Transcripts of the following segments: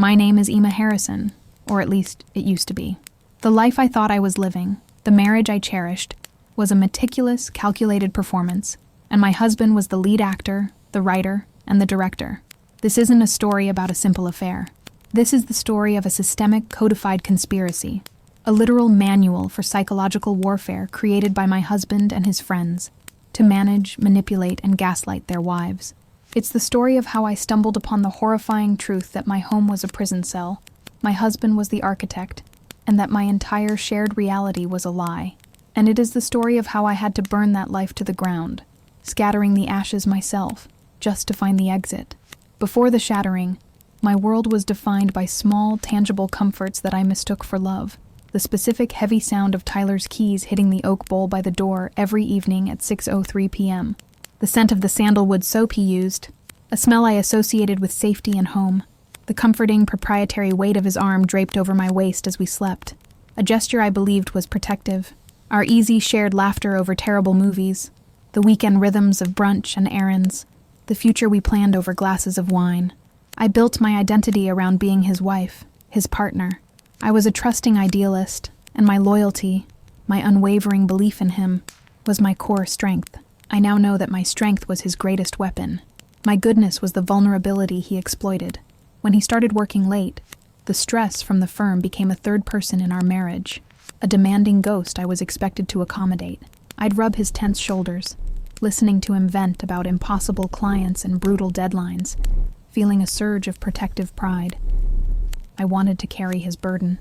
My name is Emma Harrison, or at least it used to be. The life I thought I was living, the marriage I cherished, was a meticulous, calculated performance, and my husband was the lead actor, the writer, and the director. This isn't a story about a simple affair. This is the story of a systemic, codified conspiracy, a literal manual for psychological warfare created by my husband and his friends to manage, manipulate, and gaslight their wives. It's the story of how I stumbled upon the horrifying truth that my home was a prison cell, my husband was the architect, and that my entire shared reality was a lie. And it is the story of how I had to burn that life to the ground, scattering the ashes myself, just to find the exit. Before the shattering, my world was defined by small, tangible comforts that I mistook for love. The specific heavy sound of Tyler's keys hitting the oak bowl by the door every evening at 6:03 p.m. The scent of the sandalwood soap he used, a smell I associated with safety and home. The comforting, proprietary weight of his arm draped over my waist as we slept, a gesture I believed was protective. Our easy, shared laughter over terrible movies, the weekend rhythms of brunch and errands, the future we planned over glasses of wine. I built my identity around being his wife, his partner. I was a trusting idealist, and my loyalty, my unwavering belief in him, was my core strength. I now know that my strength was his greatest weapon. My goodness was the vulnerability he exploited. When he started working late, the stress from the firm became a third person in our marriage, a demanding ghost I was expected to accommodate. I'd rub his tense shoulders, listening to him vent about impossible clients and brutal deadlines, feeling a surge of protective pride. I wanted to carry his burden.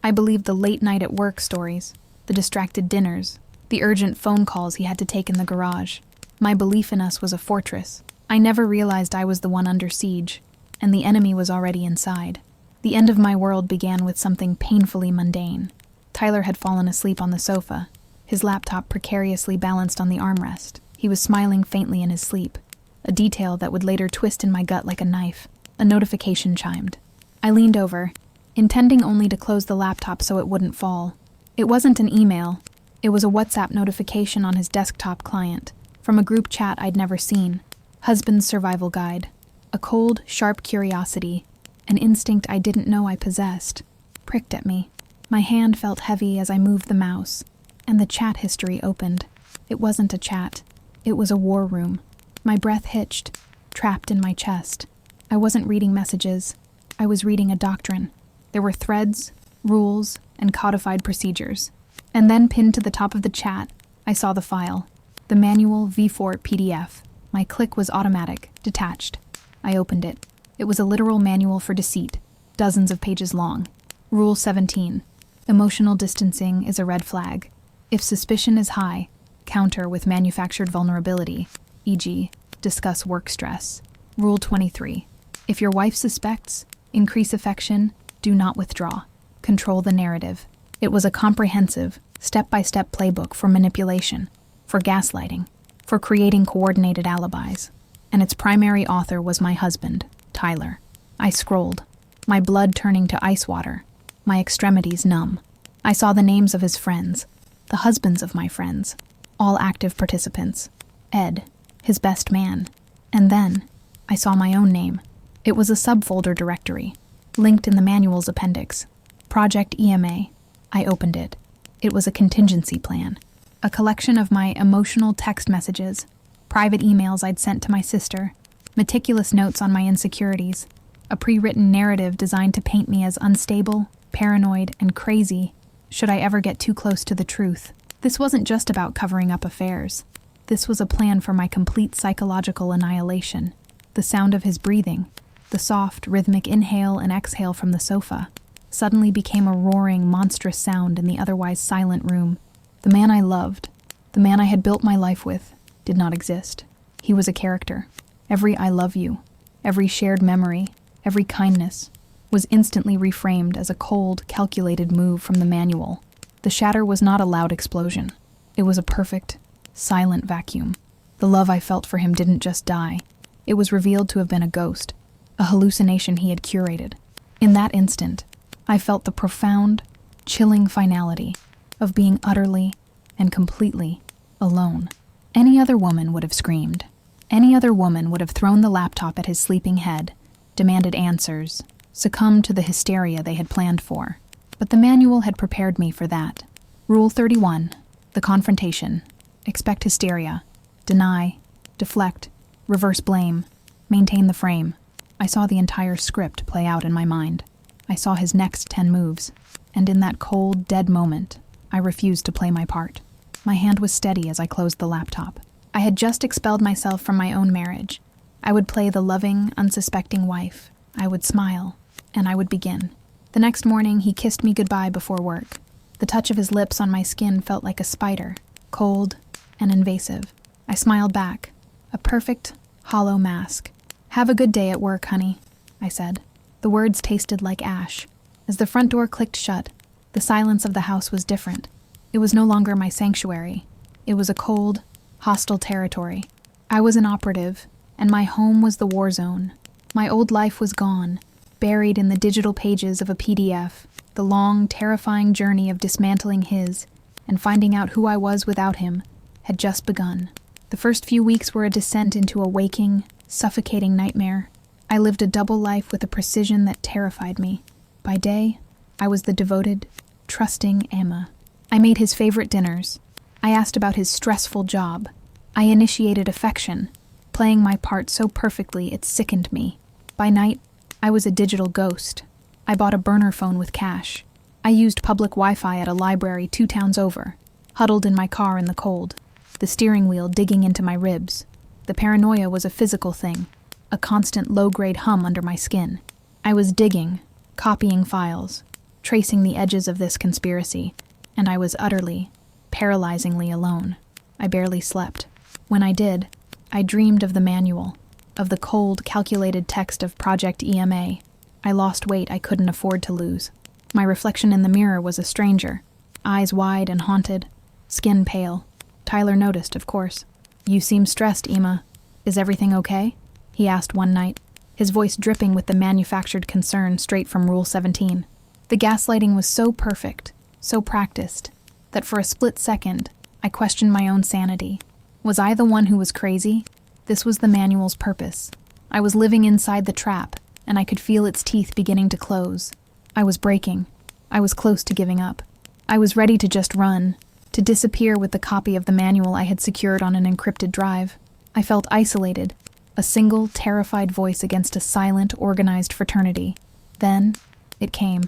I believed the late night at work stories, the distracted dinners, the urgent phone calls he had to take in the garage. My belief in us was a fortress. I never realized I was the one under siege, and the enemy was already inside. The end of my world began with something painfully mundane. Tyler had fallen asleep on the sofa, his laptop precariously balanced on the armrest. He was smiling faintly in his sleep, a detail that would later twist in my gut like a knife. A notification chimed. I leaned over, intending only to close the laptop so it wouldn't fall. It wasn't an email. It was a WhatsApp notification on his desktop client, from a group chat I'd never seen. Husband's survival guide. A cold, sharp curiosity, an instinct I didn't know I possessed, pricked at me. My hand felt heavy as I moved the mouse, and the chat history opened. It wasn't a chat. It was a war room. My breath hitched, trapped in my chest. I wasn't reading messages. I was reading a doctrine. There were threads, rules, and codified procedures. And then pinned to the top of the chat, I saw the file. The manual V4 PDF. My click was automatic, detached. I opened it. It was a literal manual for deceit, dozens of pages long. Rule 17. Emotional distancing is a red flag. If suspicion is high, counter with manufactured vulnerability, e.g., discuss work stress. Rule 23. If your wife suspects, increase affection, do not withdraw. Control the narrative. It was a comprehensive, step-by-step playbook for manipulation, for gaslighting, for creating coordinated alibis. And its primary author was my husband, Tyler. I scrolled, my blood turning to ice water, my extremities numb. I saw the names of his friends, the husbands of my friends, all active participants. Ed, his best man. And then, I saw my own name. It was a subfolder directory, linked in the manual's appendix. Project EMA. I opened it. It was a contingency plan, a collection of my emotional text messages, private emails I'd sent to my sister, meticulous notes on my insecurities, a pre-written narrative designed to paint me as unstable, paranoid, and crazy should I ever get too close to the truth. This wasn't just about covering up affairs. This was a plan for my complete psychological annihilation. The sound of his breathing, the soft, rhythmic inhale and exhale from the sofa, suddenly became a roaring, monstrous sound in the otherwise silent room. The man I loved, the man I had built my life with, did not exist. He was a character. Every I love you, every shared memory, every kindness, was instantly reframed as a cold, calculated move from the manual. The shatter was not a loud explosion. It was a perfect, silent vacuum. The love I felt for him didn't just die. It was revealed to have been a ghost, a hallucination he had curated. In that instant, I felt the profound, chilling finality of being utterly and completely alone. Any other woman would have screamed. Any other woman would have thrown the laptop at his sleeping head, demanded answers, succumbed to the hysteria they had planned for. But the manual had prepared me for that. Rule 31. The confrontation. Expect hysteria. Deny. Deflect. Reverse blame. Maintain the frame. I saw the entire script play out in my mind. I saw his next 10 moves. And in that cold, dead moment, I refused to play my part. My hand was steady as I closed the laptop. I had just expelled myself from my own marriage. I would play the loving, unsuspecting wife. I would smile, and I would begin. The next morning, he kissed me goodbye before work. The touch of his lips on my skin felt like a spider, cold and invasive. I smiled back, a perfect, hollow mask. "Have a good day at work, honey," I said. The words tasted like ash. As the front door clicked shut, the silence of the house was different. It was no longer my sanctuary. It was a cold, hostile territory. I was an operative, and my home was the war zone. My old life was gone, buried in the digital pages of a PDF. The long, terrifying journey of dismantling his and finding out who I was without him had just begun. The first few weeks were a descent into a waking, suffocating nightmare. I lived a double life with a precision that terrified me. By day, I was the devoted, trusting Emma. I made his favorite dinners. I asked about his stressful job. I initiated affection, playing my part so perfectly it sickened me. By night, I was a digital ghost. I bought a burner phone with cash. I used public Wi-Fi at a library 2 towns over, huddled in my car in the cold, the steering wheel digging into my ribs. The paranoia was a physical thing, a constant low-grade hum under my skin. I was digging, copying files, tracing the edges of this conspiracy, and I was utterly, paralyzingly alone. I barely slept. When I did, I dreamed of the manual, of the cold, calculated text of Project EMA. I lost weight I couldn't afford to lose. My reflection in the mirror was a stranger, eyes wide and haunted, skin pale. Tyler noticed, of course. "You seem stressed, Emma. Is everything okay?" he asked one night, his voice dripping with the manufactured concern straight from Rule 17. The gaslighting was so perfect, so practiced, that for a split second, I questioned my own sanity. Was I the one who was crazy? This was the manual's purpose. I was living inside the trap, and I could feel its teeth beginning to close. I was breaking. I was close to giving up. I was ready to just run, to disappear with the copy of the manual I had secured on an encrypted drive. I felt isolated, a single, terrified voice against a silent, organized fraternity. Then, it came.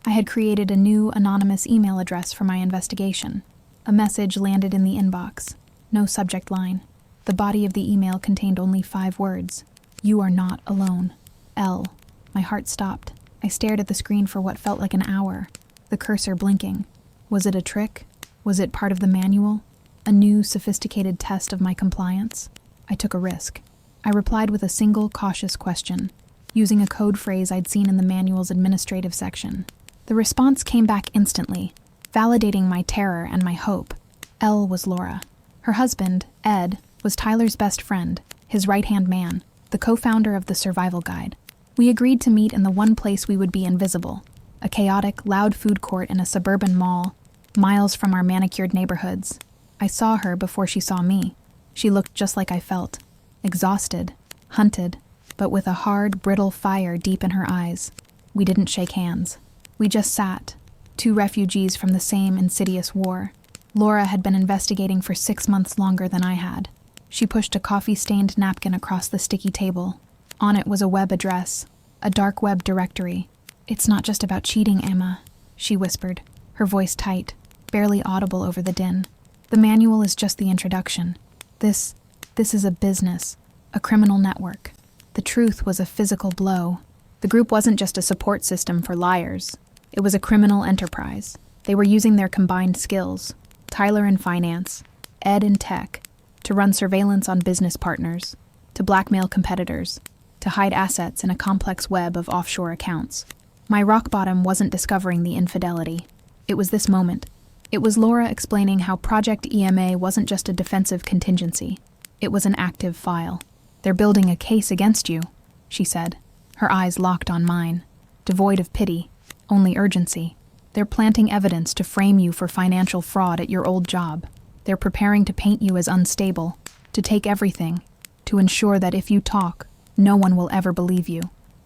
I had created a new, anonymous email address for my investigation. A message landed in the inbox. No subject line. The body of the email contained only 5 words. "You are not alone. L." My heart stopped. I stared at the screen for what felt like an hour, the cursor blinking. Was it a trick? Was it part of the manual? A new, sophisticated test of my compliance? I took a risk. I replied with a single, cautious question, using a code phrase I'd seen in the manual's administrative section. The response came back instantly, validating my terror and my hope. L was Laura. Her husband, Ed, was Tyler's best friend, his right-hand man, the co-founder of the Survival Guide. We agreed to meet in the one place we would be invisible, a chaotic, loud food court in a suburban mall, miles from our manicured neighborhoods. I saw her before she saw me. She looked just like I felt, exhausted, hunted, but with a hard, brittle fire deep in her eyes. We didn't shake hands. We just sat, 2 refugees from the same insidious war. Laura had been investigating for 6 months longer than I had. She pushed a coffee-stained napkin across the sticky table. On it was a web address, a dark web directory. "It's not just about cheating, Emma," she whispered, her voice tight, barely audible over the din. "The manual is just the introduction. This is a business, a criminal network." The truth was a physical blow. The group wasn't just a support system for liars. It was a criminal enterprise. They were using their combined skills, Tyler in finance, Ed in tech, to run surveillance on business partners, to blackmail competitors, to hide assets in a complex web of offshore accounts. My rock bottom wasn't discovering the infidelity. It was this moment. It was Laura explaining how Project EMA wasn't just a defensive contingency. It was an active file. "They're building a case against you," she said, her eyes locked on mine, devoid of pity, only urgency. "They're planting evidence to frame you for financial fraud at your old job. They're preparing to paint you as unstable, to take everything, to ensure that if you talk, no one will ever believe you."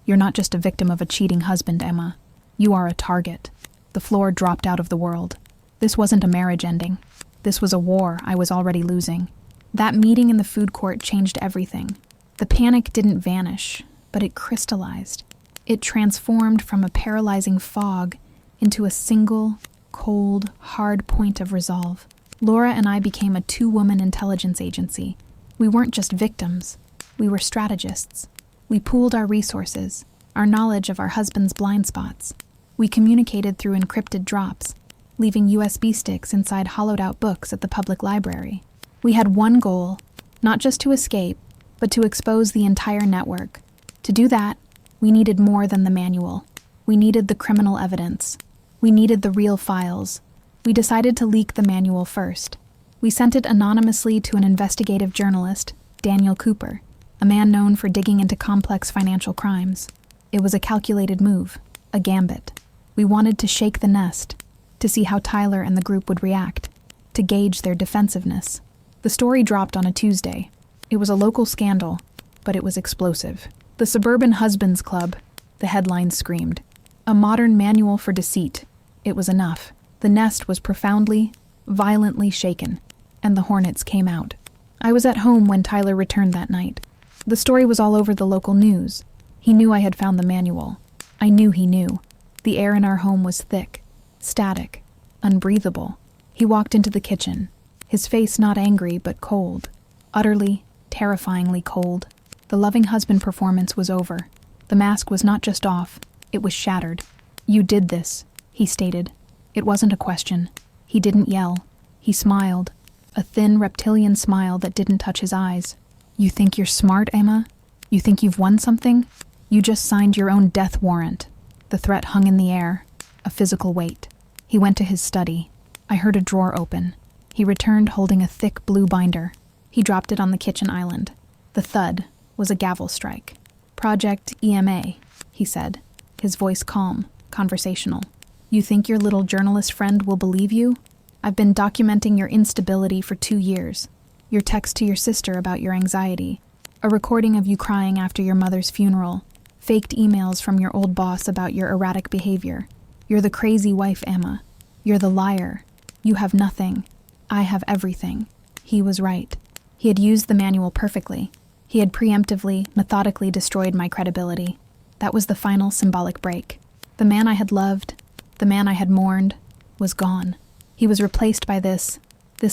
You're not just a victim of a cheating husband, Emma. You are a target. The floor dropped out of the world. This wasn't a marriage ending. This was a war I was already losing. That meeting in the food court changed everything. The panic didn't vanish, but it crystallized. It transformed from a paralyzing fog into a single, cold, hard point of resolve. Laura and I became a two-woman intelligence agency. We weren't just victims. We were strategists. We pooled our resources, our knowledge of our husband's blind spots. We communicated through encrypted drops, leaving USB sticks inside hollowed-out books at the public library. We had one goal, not just to escape, but to expose the entire network. To do that, we needed more than the manual. We needed the criminal evidence. We needed the real files. We decided to leak the manual first. We sent it anonymously to an investigative journalist, Daniel Cooper, a man known for digging into complex financial crimes. It was a calculated move, a gambit. We wanted to shake the nest, to see how Tyler and the group would react, to gauge their defensiveness. The story dropped on a Tuesday. It was a local scandal, but it was explosive. The Suburban Husbands Club, the headline screamed. A modern manual for deceit. It was enough. The nest was profoundly, violently shaken, and the hornets came out. I was at home when Tyler returned that night. The story was all over the local news. He knew I had found the manual. I knew he knew. The air in our home was thick, static, unbreathable. He walked into the kitchen, his face not angry but cold, utterly, terrifyingly cold. The loving husband performance was over. The mask was not just off, it was shattered. "You did this," he stated. It wasn't a question. He didn't yell. He smiled, a thin reptilian smile that didn't touch his eyes. "You think you're smart, Emma? You think you've won something? You just signed your own death warrant." The threat hung in the air, a physical weight. He went to his study. I heard a drawer open. He returned holding a thick blue binder. He dropped it on the kitchen island. The thud was a gavel strike. "Project EMA," he said, his voice calm, conversational. "You think your little journalist friend will believe you? I've been documenting your instability for 2 years. Your text to your sister about your anxiety, a recording of you crying after your mother's funeral, faked emails from your old boss about your erratic behavior. You're the crazy wife, Emma. You're the liar. You have nothing. I have everything." He was right. He had used the manual perfectly. He had preemptively, methodically destroyed my credibility. That was the final symbolic break. The man I had loved, the man I had mourned, was gone. He was replaced by this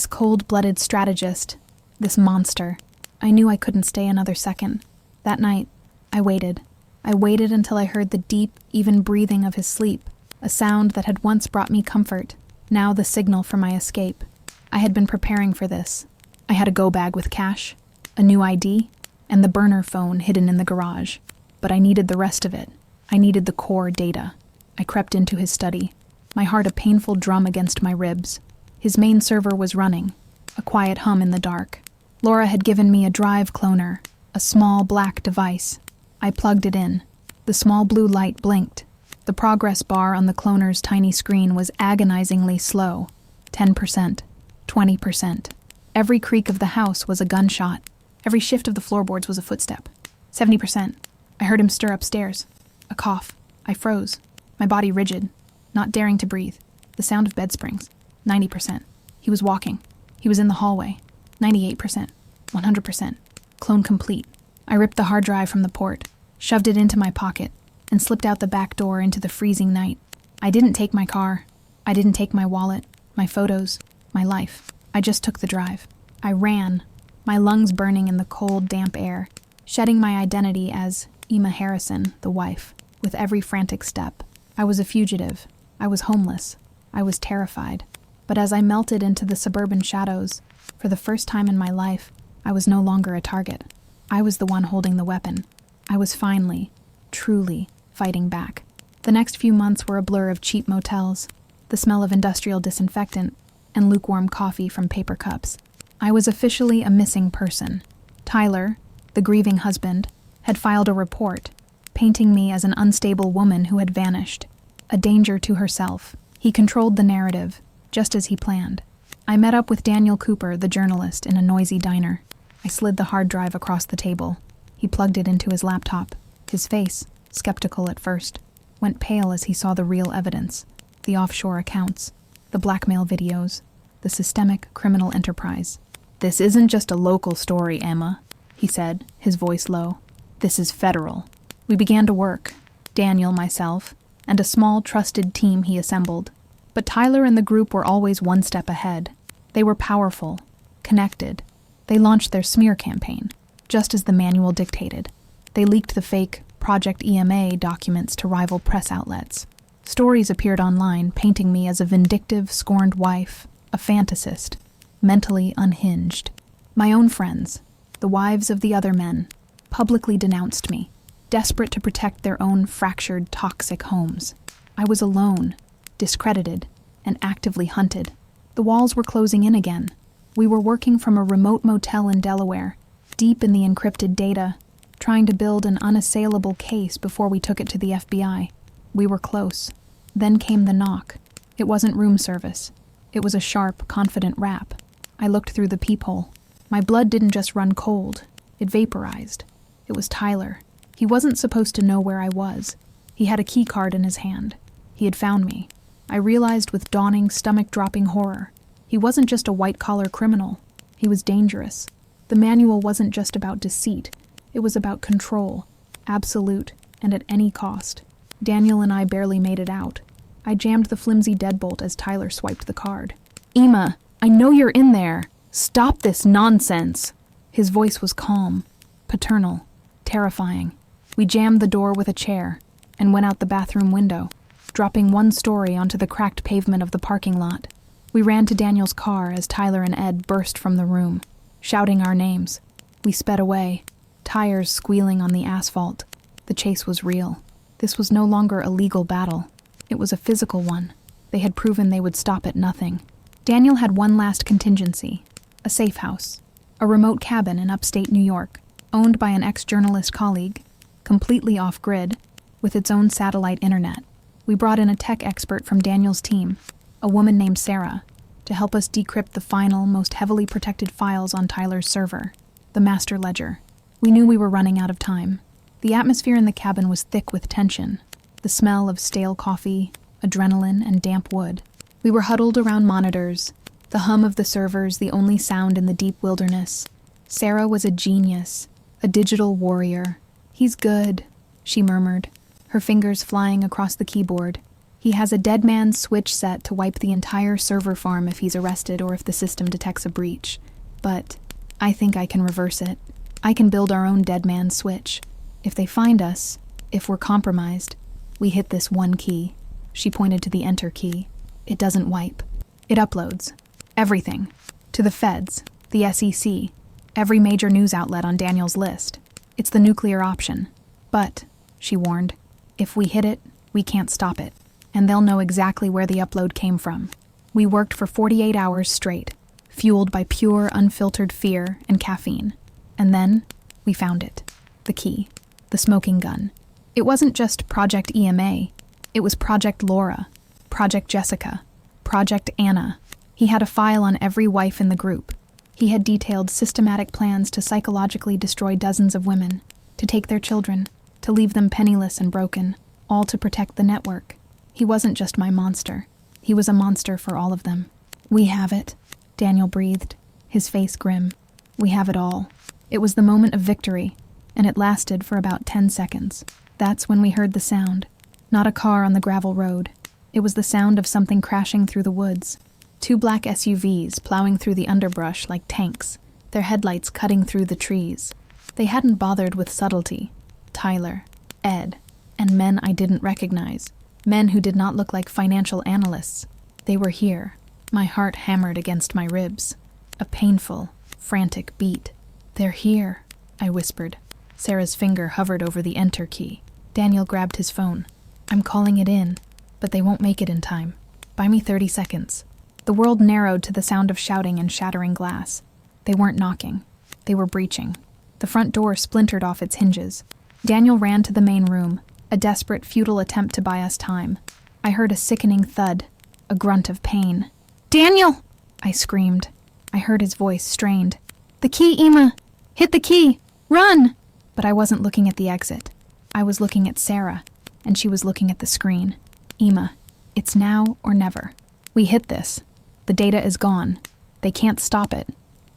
cold-blooded strategist, this monster. I knew I couldn't stay another second. That night, I waited. I waited until I heard the deep, even breathing of his sleep, a sound that had once brought me comfort, now the signal for my escape. I had been preparing for this. I had a go bag with cash, a new ID, and the burner phone hidden in the garage. But I needed the rest of it. I needed the core data. I crept into his study, my heart a painful drum against my ribs. His main server was running, a quiet hum in the dark. Laura had given me a drive cloner, a small black device. I plugged it in. The small blue light blinked. The progress bar on the cloner's tiny screen was agonizingly slow. 10%, 20%. Every creak of the house was a gunshot. Every shift of the floorboards was a footstep. 70%. I heard him stir upstairs. A cough. I froze, my body rigid, not daring to breathe. The sound of bed springs. 90%. He was walking. He was in the hallway. 98%. 100%. Clone complete. I ripped the hard drive from the port, shoved it into my pocket, and slipped out the back door into the freezing night. I didn't take my car. I didn't take my wallet, my photos, my life. I just took the drive. I ran, my lungs burning in the cold, damp air, shedding my identity as Emma Harrison, the wife, with every frantic step. I was a fugitive. I was homeless. I was terrified. But as I melted into the suburban shadows, for the first time in my life, I was no longer a target. I was the one holding the weapon. I was finally, truly, fighting back. The next few months were a blur of cheap motels, the smell of industrial disinfectant, and lukewarm coffee from paper cups. I was officially a missing person. Tyler, the grieving husband, had filed a report, painting me as an unstable woman who had vanished, a danger to herself. He controlled the narrative, just as he planned. I met up with Daniel Cooper, the journalist, in a noisy diner. I slid the hard drive across the table. He plugged it into his laptop. His face, skeptical at first, went pale as he saw the real evidence, the offshore accounts, the blackmail videos, the systemic criminal enterprise. "This isn't just a local story, Emma," he said, his voice low. "This is federal." We began to work, Daniel, myself, and a small, trusted team he assembled. But Tyler and the group were always one step ahead. They were powerful, connected. They launched their smear campaign, just as the manual dictated. They leaked the fake Project EMA documents to rival press outlets. Stories appeared online painting me as a vindictive, scorned wife, a fantasist, mentally unhinged. My own friends, the wives of the other men, publicly denounced me, desperate to protect their own fractured, toxic homes. I was alone, discredited, and actively hunted. The walls were closing in again. We were working from a remote motel in Delaware, deep in the encrypted data, trying to build an unassailable case before we took it to the FBI. We were close. Then came the knock. It wasn't room service. It was a sharp, confident rap. I looked through the peephole. My blood didn't just run cold. It vaporized. It was Tyler. He wasn't supposed to know where I was. He had a key card in his hand. He had found me. I realized with dawning, stomach-dropping horror. He wasn't just a white-collar criminal. He was dangerous. The manual wasn't just about deceit. It was about control, absolute, and at any cost. Daniel and I barely made it out. I jammed the flimsy deadbolt as Tyler swiped the card. "Emma, I know you're in there. Stop this nonsense." His voice was calm, paternal, terrifying. We jammed the door with a chair and went out the bathroom window, dropping one story onto the cracked pavement of the parking lot. We ran to Daniel's car as Tyler and Ed burst from the room, shouting our names. We sped away, tires squealing on the asphalt. The chase was real. This was no longer a legal battle. It was a physical one. They had proven they would stop at nothing. Daniel had one last contingency, a safe house, a remote cabin in upstate New York, owned by an ex-journalist colleague, completely off-grid, with its own satellite internet. We brought in a tech expert from Daniel's team, a woman named Sarah, to help us decrypt the final, most heavily protected files on Tyler's server, the master ledger. We knew we were running out of time. The atmosphere in the cabin was thick with tension, the smell of stale coffee, adrenaline, and damp wood. We were huddled around monitors, the hum of the servers the only sound in the deep wilderness. Sarah was a genius, a digital warrior. "He's good," she murmured, her fingers flying across the keyboard. "He has a dead man's switch set to wipe the entire server farm if he's arrested or if the system detects a breach. But I think I can reverse it. I can build our own dead man's switch. If they find us, if we're compromised, we hit this one key." She pointed to the enter key. "It doesn't wipe. It uploads. Everything. To the feds, the SEC, every major news outlet on Daniel's list. It's the nuclear option. But," she warned, "if we hit it, we can't stop it. And they'll know exactly where the upload came from." We worked for 48 hours straight, fueled by pure, unfiltered fear and caffeine. And then, we found it. The key. The smoking gun. It wasn't just Project EMA. It was Project Laura, Project Jessica, Project Anna. He had a file on every wife in the group. He had detailed systematic plans to psychologically destroy dozens of women, to take their children, to leave them penniless and broken, all to protect the network. He wasn't just my monster. He was a monster for all of them. "We have it," Daniel breathed, his face grim. "We have it all." It was the moment of victory, and it lasted for about 10 seconds. That's when we heard the sound. Not a car on the gravel road. It was the sound of something crashing through the woods. 2 black SUVs plowing through the underbrush like tanks, their headlights cutting through the trees. They hadn't bothered with subtlety. Tyler, Ed, and men I didn't recognize. Men who did not look like financial analysts. They were here. My heart hammered against my ribs. A painful, frantic beat. "They're here," I whispered. Sarah's finger hovered over the enter key. Daniel grabbed his phone. "I'm calling it in, but they won't make it in time. Buy me 30 seconds. The world narrowed to the sound of shouting and shattering glass. They weren't knocking. They were breaching. The front door splintered off its hinges. Daniel ran to the main room, a desperate, futile attempt to buy us time. I heard a sickening thud, a grunt of pain. "Daniel!" I screamed. I heard his voice, strained. "The key, Emma! Hit the key! Run!" But I wasn't looking at the exit. I was looking at Sarah, and she was looking at the screen. Emma, it's now or never. We hit this. The data is gone. They can't stop it.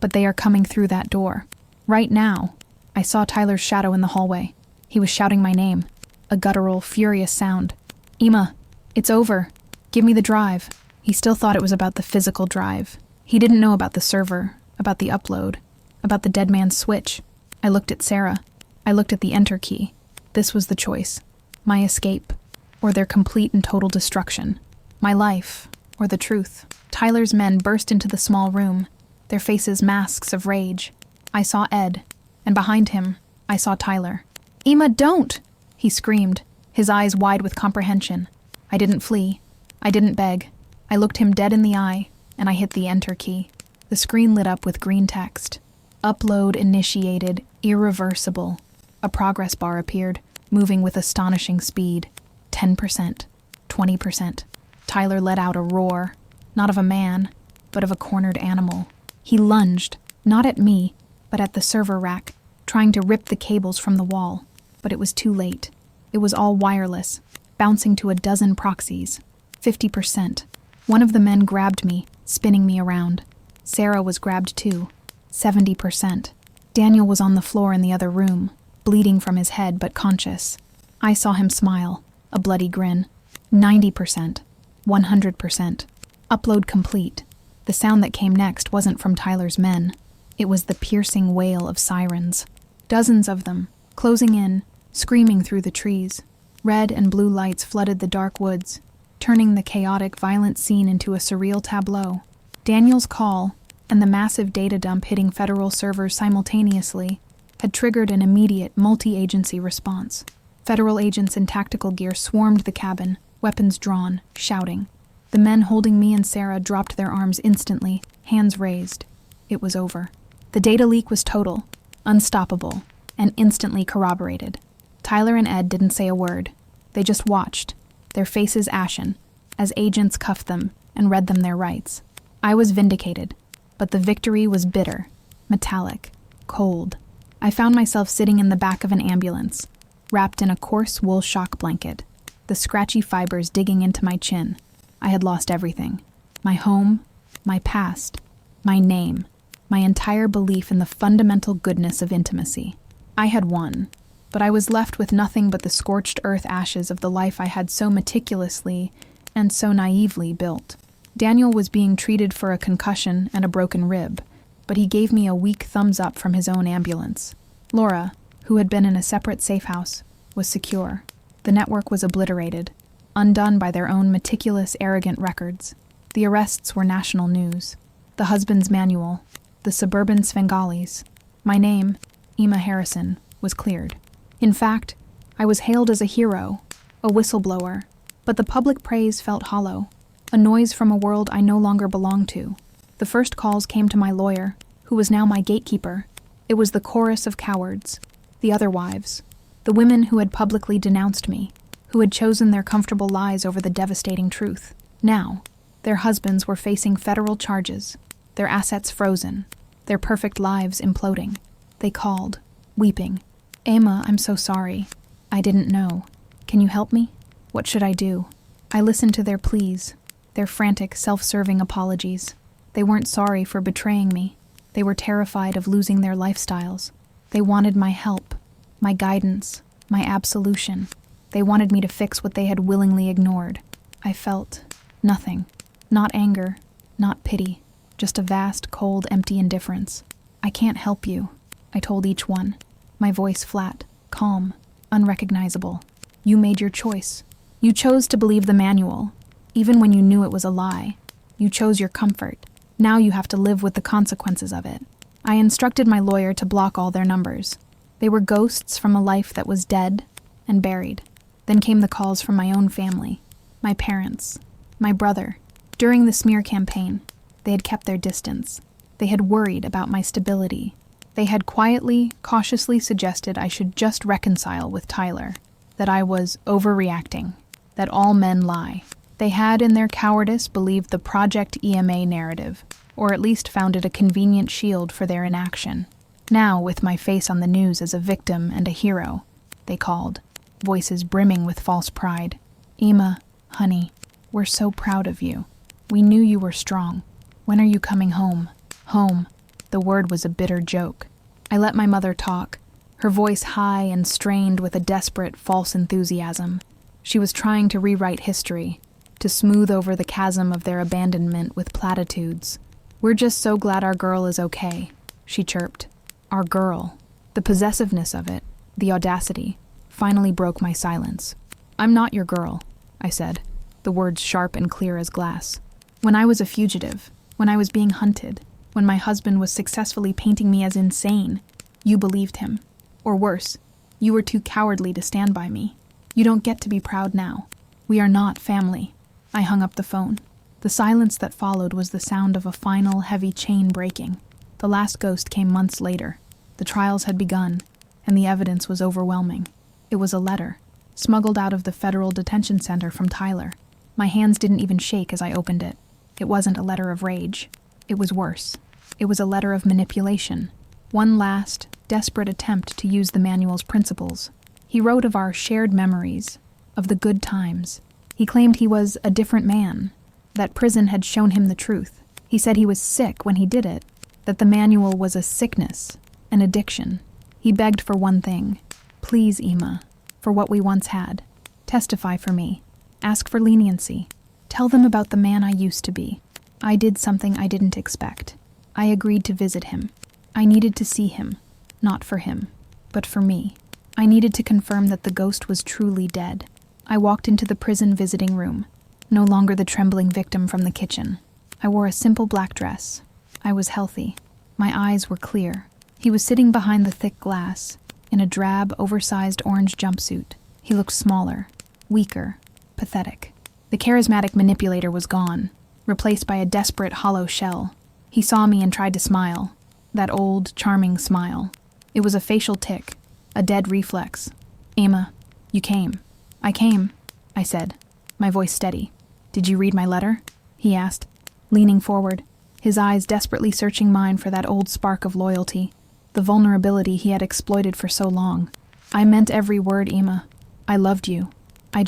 But they are coming through that door. Right now. I saw Tyler's shadow in the hallway. He was shouting my name. A guttural, furious sound. Emma, it's over. Give me the drive. He still thought it was about the physical drive. He didn't know about the server, about the upload, about the dead man's switch. I looked at Sarah. I looked at the enter key. This was the choice. My escape, or their complete and total destruction. My life, or the truth. Tyler's men burst into the small room, their faces masks of rage. I saw Ed, and behind him, I saw Tyler. Emma, don't! He screamed, his eyes wide with comprehension. I didn't flee. I didn't beg. I looked him dead in the eye, and I hit the enter key. The screen lit up with green text. Upload initiated, irreversible. A progress bar appeared, moving with astonishing speed. 10%, 20%. Tyler let out a roar, not of a man, but of a cornered animal. He lunged, not at me, but at the server rack, trying to rip the cables from the wall. But it was too late. It was all wireless, bouncing to a dozen proxies. 50%. One of the men grabbed me, spinning me around. Sarah was grabbed too. 70%. Daniel was on the floor in the other room, bleeding from his head but conscious. I saw him smile, a bloody grin. 90%. 100%. Upload complete. The sound that came next wasn't from Tyler's men. It was the piercing wail of sirens. Dozens of them, closing in, screaming through the trees. Red and blue lights flooded the dark woods, turning the chaotic, violent scene into a surreal tableau. Daniel's call, and the massive data dump hitting federal servers simultaneously, had triggered an immediate, multi-agency response. Federal agents in tactical gear swarmed the cabin, weapons drawn, shouting. The men holding me and Sarah dropped their arms instantly, hands raised. It was over. The data leak was total, unstoppable, and instantly corroborated. Tyler and Ed didn't say a word. They just watched, their faces ashen, as agents cuffed them and read them their rights. I was vindicated, but the victory was bitter, metallic, cold. I found myself sitting in the back of an ambulance, wrapped in a coarse wool shock blanket, the scratchy fibers digging into my chin. I had lost everything. My home, my past, my name, my entire belief in the fundamental goodness of intimacy. I had won, but I was left with nothing but the scorched earth ashes of the life I had so meticulously and so naively built. Daniel was being treated for a concussion and a broken rib, but he gave me a weak thumbs up from his own ambulance. Laura, who had been in a separate safe house, was secure. The network was obliterated, undone by their own meticulous, arrogant records. The arrests were national news. The husband's manual, the suburban Svengalis. My name, Emma Harrison, was cleared. In fact, I was hailed as a hero, a whistleblower, but the public praise felt hollow, a noise from a world I no longer belonged to. The first calls came to my lawyer, who was now my gatekeeper. It was the chorus of cowards, the other wives, the women who had publicly denounced me, who had chosen their comfortable lies over the devastating truth. Now, their husbands were facing federal charges, their assets frozen, their perfect lives imploding. They called, weeping. Emma, I'm so sorry. I didn't know. Can you help me? What should I do? I listened to their pleas, their frantic, self-serving apologies. They weren't sorry for betraying me. They were terrified of losing their lifestyles. They wanted my help, my guidance, my absolution. They wanted me to fix what they had willingly ignored. I felt nothing. Not anger, not pity, just a vast, cold, empty indifference. I can't help you, I told each one, my voice flat, calm, unrecognizable. You made your choice. You chose to believe the manual, even when you knew it was a lie. You chose your comfort. Now you have to live with the consequences of it. I instructed my lawyer to block all their numbers. They were ghosts from a life that was dead and buried. Then came the calls from my own family, my parents, my brother. During the smear campaign, they had kept their distance. They had worried about my stability. They had quietly, cautiously suggested I should just reconcile with Tyler, that I was overreacting, that all men lie. They had, in their cowardice, believed the Project EMA narrative, or at least found it a convenient shield for their inaction. Now, with my face on the news as a victim and a hero, they called. voices brimming with false pride. "Emma, honey, we're so proud of you. We knew you were strong. When are you coming home?" Home. The word was a bitter joke. I let my mother talk, her voice high and strained with a desperate, false enthusiasm. She was trying to rewrite history, to smooth over the chasm of their abandonment with platitudes. "We're just so glad our girl is okay," she chirped. Our girl. The possessiveness of it, the audacity, finally broke my silence. "I'm not your girl," I said, the words sharp and clear as glass. "When I was a fugitive, when I was being hunted, when my husband was successfully painting me as insane, you believed him. Or worse, you were too cowardly to stand by me. You don't get to be proud now. We are not family." I hung up the phone. The silence that followed was the sound of a final, heavy chain breaking. The last ghost came months later. The trials had begun, and the evidence was overwhelming. It was a letter, smuggled out of the federal detention center from Tyler. My hands didn't even shake as I opened it. It wasn't a letter of rage. It was worse. It was a letter of manipulation. One last, desperate attempt to use the manual's principles. He wrote of our shared memories, of the good times. He claimed he was a different man, that prison had shown him the truth. He said he was sick when he did it, that the manual was a sickness, an addiction. He begged for one thing. "Please, Emma, for what we once had. Testify for me. Ask for leniency. Tell them about the man I used to be. I did something I didn't expect. I agreed to visit him. I needed to see him, not for him, but for me. I needed to confirm that the ghost was truly dead." I walked into the prison visiting room, no longer the trembling victim from the kitchen. I wore a simple black dress. I was healthy. My eyes were clear. He was sitting behind the thick glass, in a drab, oversized orange jumpsuit. He looked smaller, weaker, pathetic. The charismatic manipulator was gone, replaced by a desperate hollow shell. He saw me and tried to smile, that old, charming smile. It was a facial tic, a dead reflex. "Emma, you came." "I came," I said, my voice steady. "Did you read my letter?" he asked, leaning forward, his eyes desperately searching mine for that old spark of loyalty, the vulnerability he had exploited for so long. "I meant every word, Emma. I loved you. I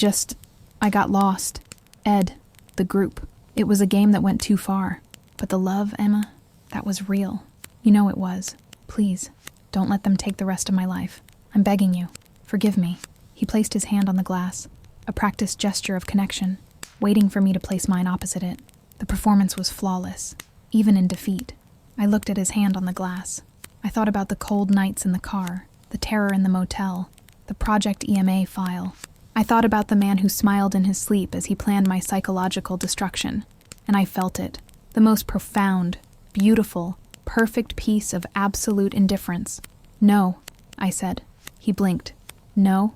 got lost. Ed, the group. It was a game that went too far. But the love, Emma, that was real. You know it was. Please, don't let them take the rest of my life. I'm begging you. Forgive me." He placed his hand on the glass, a practiced gesture of connection, waiting for me to place mine opposite it. The performance was flawless, even in defeat. I looked at his hand on the glass. I thought about the cold nights in the car, the terror in the motel, the Project EMA file. I thought about the man who smiled in his sleep as he planned my psychological destruction, and I felt it. The most profound, beautiful, perfect piece of absolute indifference. "No," I said. He blinked. No,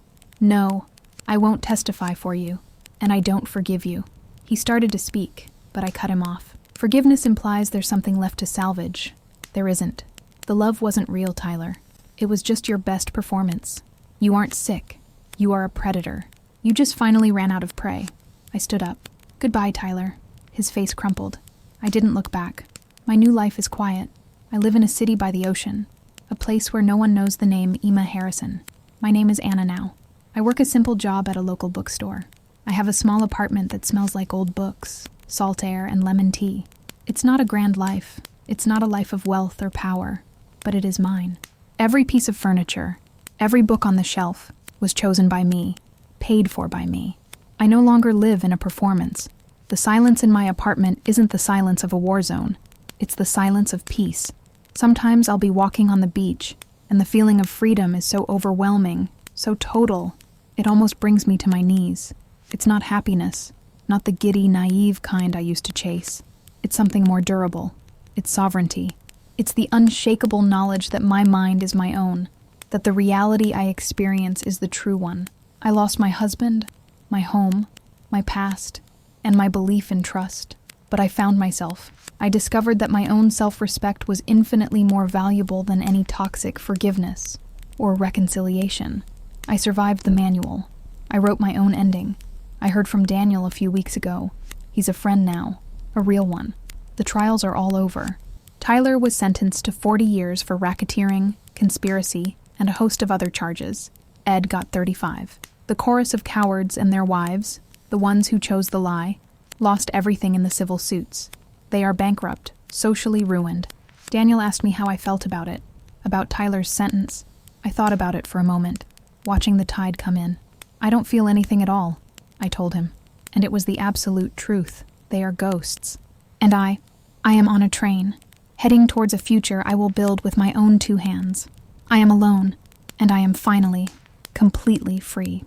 I won't testify for you, and I don't forgive you." He started to speak, but I cut him off. Forgiveness implies there's something left to salvage. There isn't. The love wasn't real, Tyler. It was just your best performance. You aren't sick. You are a predator. You just finally ran out of prey. I stood up. "Goodbye, Tyler." His face crumpled. I didn't look back. My new life is quiet. I live in a city by the ocean, a place where no one knows the name Emma Harrison. My name is Anna now. I work a simple job at a local bookstore. I have a small apartment that smells like old books, salt air, and lemon tea. It's not a grand life. It's not a life of wealth or power, but it is mine. Every piece of furniture, every book on the shelf, was chosen by me, paid for by me. I no longer live in a performance. The silence in my apartment isn't the silence of a war zone. It's the silence of peace. Sometimes I'll be walking on the beach, and the feeling of freedom is so overwhelming, so total, it almost brings me to my knees. It's not happiness, not the giddy, naive kind I used to chase. It's something more durable. It's sovereignty. It's the unshakable knowledge that my mind is my own, that the reality I experience is the true one. I lost my husband, my home, my past, and my belief in trust. But I found myself. I discovered that my own self-respect was infinitely more valuable than any toxic forgiveness or reconciliation. I survived the manual. I wrote my own ending. I heard from Daniel a few weeks ago. He's a friend now, a real one. The trials are all over. Tyler was sentenced to 40 years for racketeering, conspiracy, and a host of other charges. Ed got 35. The chorus of cowards and their wives, the ones who chose the lie, lost everything in the civil suits. They are bankrupt, socially ruined. Daniel asked me how I felt about it, about Tyler's sentence. I thought about it for a moment, watching the tide come in. I don't feel anything at all, I told him. And it was the absolute truth. They are ghosts. And I am on a train, heading towards a future I will build with my own 2 hands. I am alone, and I am finally, completely free.